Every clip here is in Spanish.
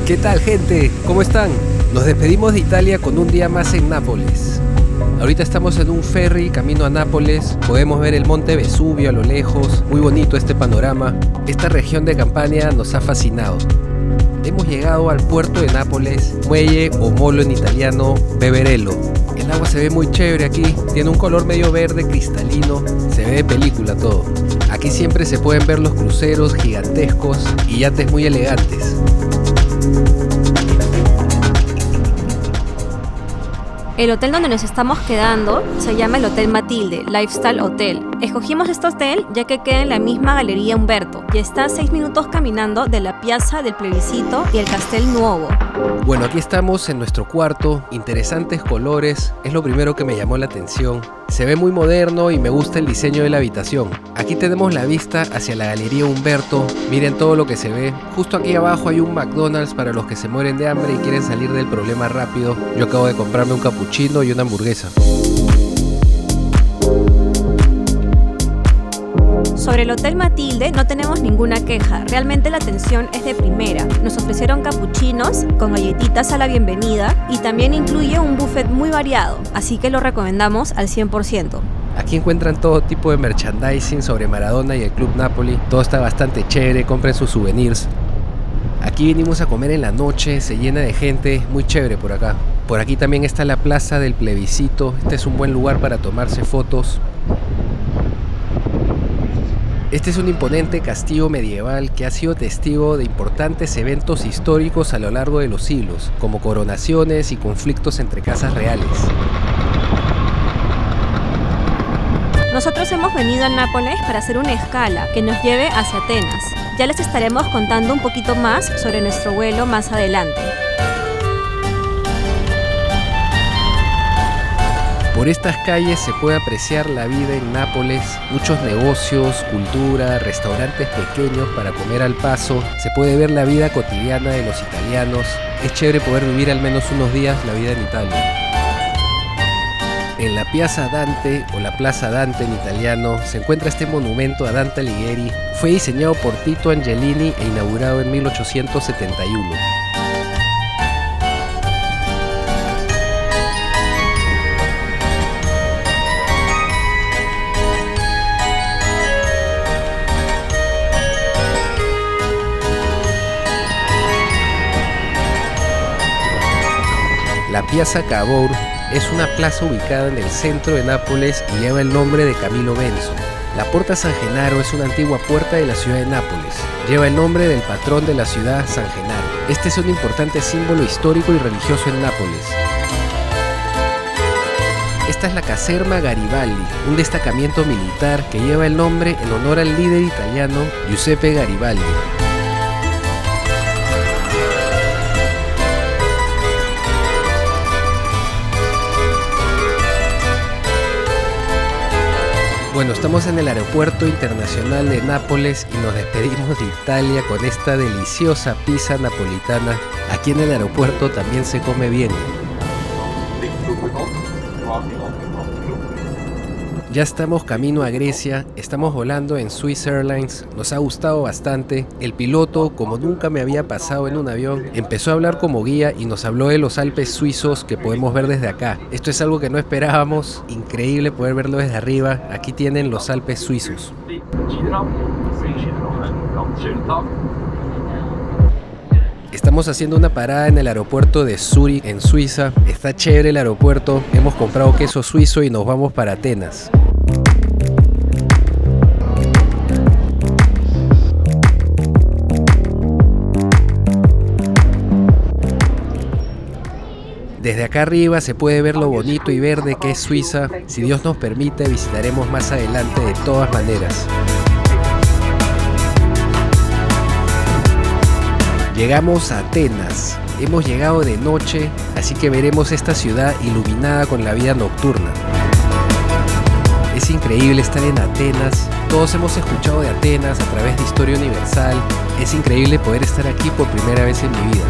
¿Qué tal, gente? ¿Cómo están? Nos despedimos de Italia con un día más en Nápoles. Ahorita estamos en un ferry camino a Nápoles. Podemos ver el monte Vesubio a lo lejos. Muy bonito este panorama. Esta región de Campania nos ha fascinado. Hemos llegado al puerto de Nápoles, muelle o molo en italiano, Beverello. El agua se ve muy chévere aquí, tiene un color medio verde cristalino, se ve de película todo. Aquí siempre se pueden ver los cruceros gigantescos y yates muy elegantes. El hotel donde nos estamos quedando se llama el Hotel Matilde, Lifestyle Hotel. Escogimos este hotel ya que queda en la misma Galería Umberto y está a 6 minutos caminando de la Piazza del Plebiscito y el Castel Nuovo. Bueno, aquí estamos en nuestro cuarto, interesantes colores, es lo primero que me llamó la atención. Se ve muy moderno y me gusta el diseño de la habitación. Aquí tenemos la vista hacia la Galería Umberto, miren todo lo que se ve. Justo aquí abajo hay un McDonald's para los que se mueren de hambre y quieren salir del problema rápido. Yo acabo de comprarme un cappuccino y una hamburguesa. Sobre el Hotel Matilde no tenemos ninguna queja, realmente la atención es de primera. Nos ofrecieron capuchinos con galletitas a la bienvenida y también incluye un buffet muy variado, así que lo recomendamos al 100%. Aquí encuentran todo tipo de merchandising sobre Maradona y el Club Napoli, todo está bastante chévere, compren sus souvenirs. Aquí vinimos a comer en la noche, se llena de gente, muy chévere por acá. Por aquí también está la Plaza del Plebiscito, este es un buen lugar para tomarse fotos. Este es un imponente castillo medieval que ha sido testigo de importantes eventos históricos a lo largo de los siglos, como coronaciones y conflictos entre casas reales. Nosotros hemos venido a Nápoles para hacer una escala que nos lleve hacia Atenas. Ya les estaremos contando un poquito más sobre nuestro vuelo más adelante. Por estas calles se puede apreciar la vida en Nápoles, muchos negocios, cultura, restaurantes pequeños para comer al paso, se puede ver la vida cotidiana de los italianos, es chévere poder vivir al menos unos días la vida en Italia. En la Piazza Dante o la Plaza Dante en italiano se encuentra este monumento a Dante Alighieri, fue diseñado por Tito Angelini e inaugurado en 1871. La Piazza Cavour es una plaza ubicada en el centro de Nápoles y lleva el nombre de Camillo Benso. La Porta San Genaro es una antigua puerta de la ciudad de Nápoles. Lleva el nombre del patrón de la ciudad, San Genaro. Este es un importante símbolo histórico y religioso en Nápoles. Esta es la Caserma Garibaldi, un destacamento militar que lleva el nombre en honor al líder italiano Giuseppe Garibaldi. Bueno, estamos en el aeropuerto internacional de Nápoles y nos despedimos de Italia con esta deliciosa pizza napolitana. Aquí en el aeropuerto también se come bien. Ya estamos camino a Grecia, estamos volando en Swiss Airlines, nos ha gustado bastante. El piloto, como nunca me había pasado en un avión, empezó a hablar como guía y nos habló de los Alpes suizos que podemos ver desde acá. Esto es algo que no esperábamos, increíble poder verlo desde arriba. Aquí tienen los Alpes suizos. Estamos haciendo una parada en el aeropuerto de Zurich, en Suiza. Está chévere el aeropuerto, hemos comprado queso suizo y nos vamos para Atenas. Desde acá arriba se puede ver lo bonito y verde que es Suiza. Si Dios nos permite, visitaremos más adelante de todas maneras. Llegamos a Atenas. Hemos llegado de noche, así que veremos esta ciudad iluminada con la vida nocturna. Es increíble estar en Atenas. Todos hemos escuchado de Atenas a través de Historia Universal. Es increíble poder estar aquí por primera vez en mi vida.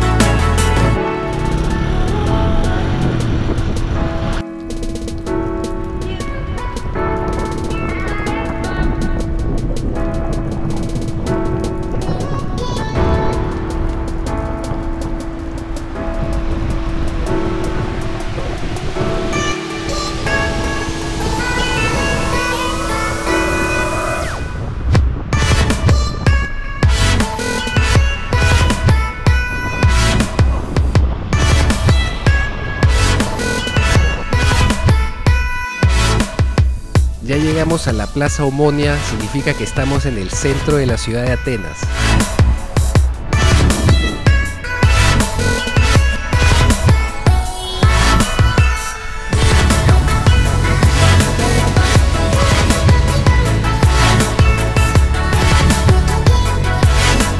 llegamos a la Plaza Omonia, significa que estamos en el centro de la ciudad de Atenas.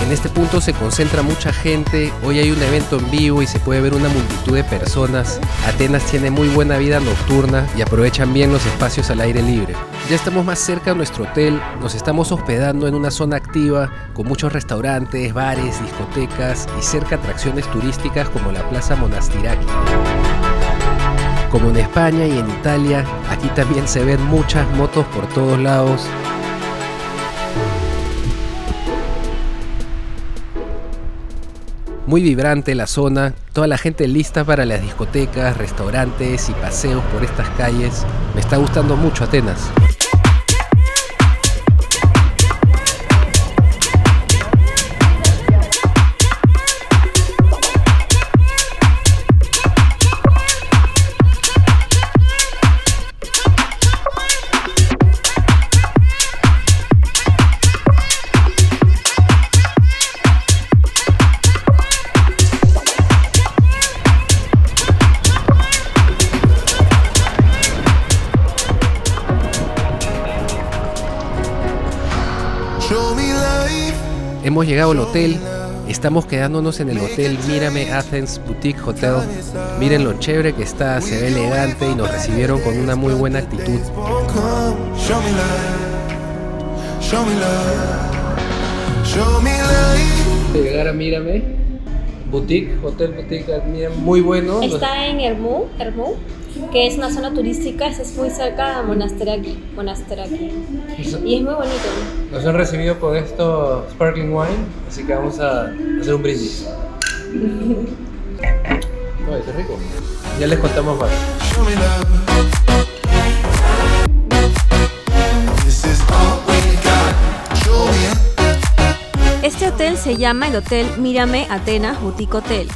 En este punto se concentra mucha gente, hoy hay un evento en vivo y se puede ver una multitud de personas. Atenas tiene muy buena vida nocturna y aprovechan bien los espacios al aire libre. Ya estamos más cerca de nuestro hotel, nos estamos hospedando en una zona activa con muchos restaurantes, bares, discotecas y cerca atracciones turísticas como la Plaza Monastiraki. Como en España y en Italia, aquí también se ven muchas motos por todos lados. Muy vibrante la zona, toda la gente lista para las discotecas, restaurantes y paseos por estas calles. Me está gustando mucho Atenas. Hemos llegado al hotel, estamos quedándonos en el hotel Mírame Athens Boutique Hotel. Miren lo chévere que está, se ve elegante y nos recibieron con una muy buena actitud. Llegar a Mírame Boutique, Hotel Boutique, muy bueno. Está en Ermou, que es una zona turística, es muy cerca de Monastiraki. Y es muy bonito. Nos han recibido con esto sparkling wine, así que vamos a hacer un brindis. No, es rico. Ya les contamos más. Este hotel se llama el Hotel Mírame Atenas Boutique Hotel.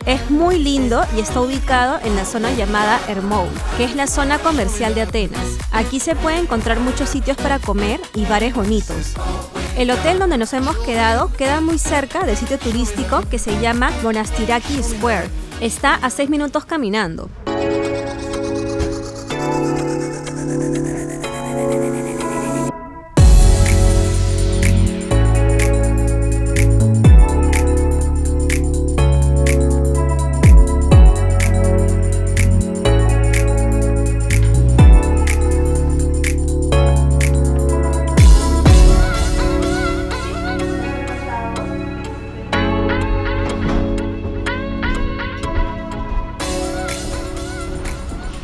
Es muy lindo y está ubicado en la zona llamada Ermou, que es la zona comercial de Atenas. Aquí se pueden encontrar muchos sitios para comer y bares bonitos. El hotel donde nos hemos quedado queda muy cerca del sitio turístico que se llama Monastiraki Square. Está a 6 minutos caminando.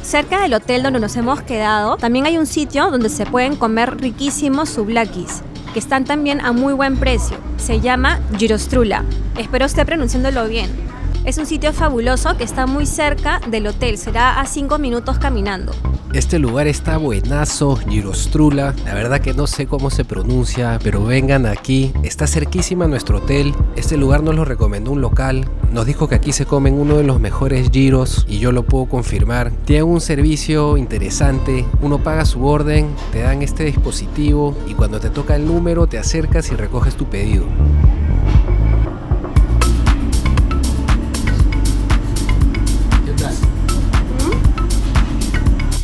Cerca del hotel donde nos hemos quedado, también hay un sitio donde se pueden comer riquísimos souvlakis, que están también a muy buen precio. Se llama Gyrostrula. Espero esté pronunciándolo bien. Es un sitio fabuloso que está muy cerca del hotel, será a 5 minutos caminando. Este lugar está buenazo, Gyrostrula. La verdad que no sé cómo se pronuncia, pero vengan aquí. Está cerquísima a nuestro hotel. Este lugar nos lo recomendó un local. Nos dijo que aquí se comen uno de los mejores gyros y yo lo puedo confirmar. Tienen un servicio interesante. Uno paga su orden, te dan este dispositivo y cuando te toca el número te acercas y recoges tu pedido.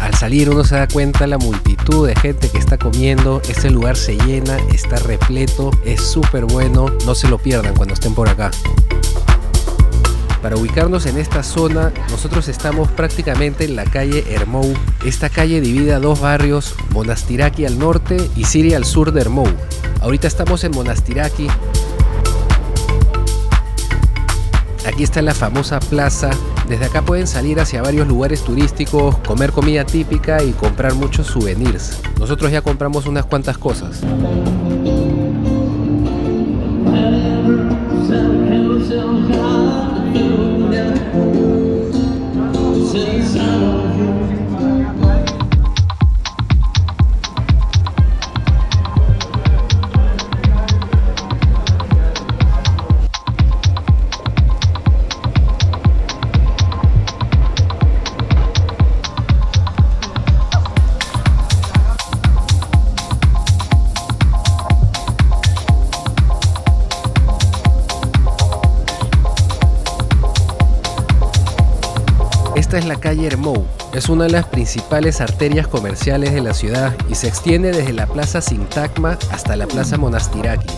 Al salir uno se da cuenta de la multitud de gente que está comiendo. Este lugar se llena, está repleto, es súper bueno. No se lo pierdan cuando estén por acá. Para ubicarnos en esta zona, nosotros estamos prácticamente en la calle Ermou. Esta calle divide a dos barrios, Monastiraki al norte y Siria al sur de Ermou. Ahorita estamos en Monastiraki. Aquí está la famosa plaza. Desde acá pueden salir hacia varios lugares turísticos, comer comida típica y comprar muchos souvenirs. Nosotros ya compramos unas cuantas cosas. Esta es la calle Hermou. Es una de las principales arterias comerciales de la ciudad y se extiende desde la Plaza Sintagma hasta la Plaza Monastiraki.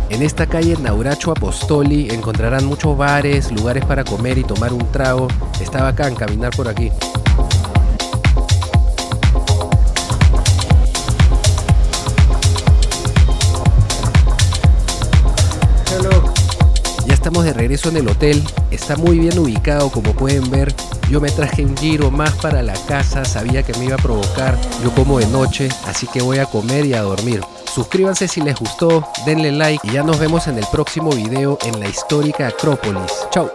En esta calle Nauracho Apostoli encontrarán muchos bares, lugares para comer y tomar un trago. Está bacán caminar por aquí. Ya estamos de regreso en el hotel. Está muy bien ubicado, como pueden ver. Yo me traje un giro más para la casa, sabía que me iba a provocar. Yo como de noche, así que voy a comer y a dormir. Suscríbanse si les gustó, denle like y ya nos vemos en el próximo video en la histórica Acrópolis. Chau.